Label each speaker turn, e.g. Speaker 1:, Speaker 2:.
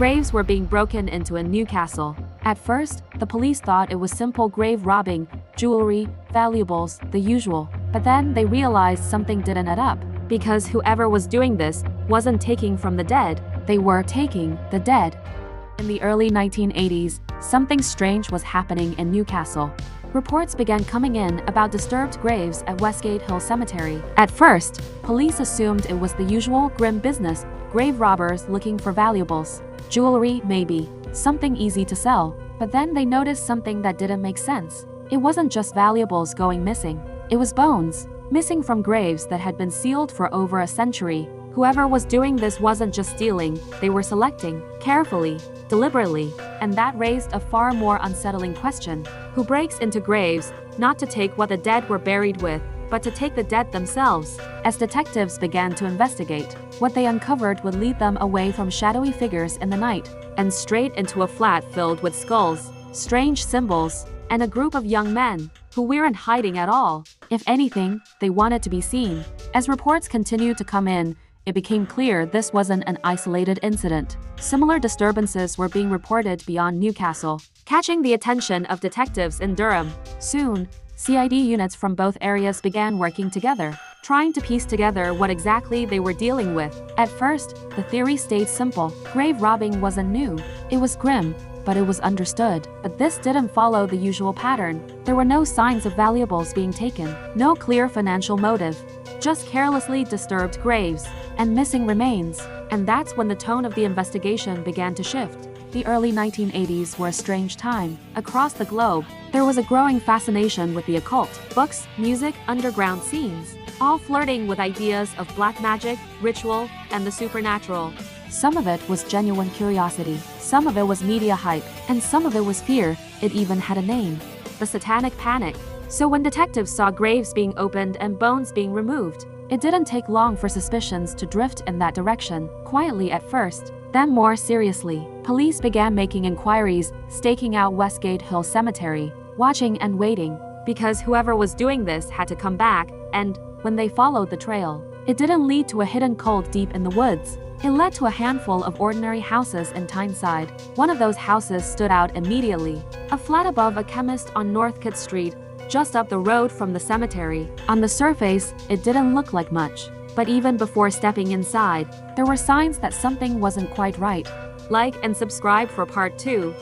Speaker 1: Graves were being broken into in Newcastle. At first, the police thought it was simple grave robbing, jewelry, valuables, the usual. But then they realized something didn't add up. Because whoever was doing this wasn't taking from the dead, they were taking the dead. In the early 1980s, something strange was happening in Newcastle. Reports began coming in about disturbed graves at Westgate Hill Cemetery. At first, police assumed it was the usual grim business, grave robbers looking for valuables. Jewelry, maybe. Something easy to sell. But then they noticed something that didn't make sense. It wasn't just valuables going missing. It was bones, missing from graves that had been sealed for over a century. Whoever was doing this wasn't just stealing, they were selecting, carefully, deliberately, and that raised a far more unsettling question. Who breaks into graves, not to take what the dead were buried with, but to take the dead themselves? As detectives began to investigate, what they uncovered would lead them away from shadowy figures in the night, and straight into a flat filled with skulls, strange symbols, and a group of young men, who weren't hiding at all. If anything, they wanted to be seen. As reports continued to come in, it became clear this wasn't an isolated incident. Similar disturbances were being reported beyond Newcastle, catching the attention of detectives in Durham. Soon, CID units from both areas began working together, trying to piece together what exactly they were dealing with. At first, the theory stayed simple. Grave robbing wasn't new. It was grim, but it was understood. But this didn't follow the usual pattern. There were no signs of valuables being taken, no clear financial motive, just carelessly disturbed graves and missing remains. And that's when the tone of the investigation began to shift. The early 1980s were a strange time. Across the globe, there was a growing fascination with the occult. Books, music, underground scenes, all flirting with ideas of black magic, ritual, and the supernatural. Some of it was genuine curiosity, some of it was media hype, and some of it was fear. It even had a name: the Satanic Panic. So when detectives saw graves being opened and bones being removed, it didn't take long for suspicions to drift in that direction, quietly at first, then more seriously. Police began making inquiries, staking out Westgate Hill Cemetery, watching and waiting, because whoever was doing this had to come back, and when they followed the trail, it didn't lead to a hidden cult deep in the woods. It led to a handful of ordinary houses in Tyneside. One of those houses stood out immediately, a flat above a chemist on Northcote Street, just up the road from the cemetery. On the surface, it didn't look like much, but even before stepping inside, there were signs that something wasn't quite right. Like and subscribe for part 2.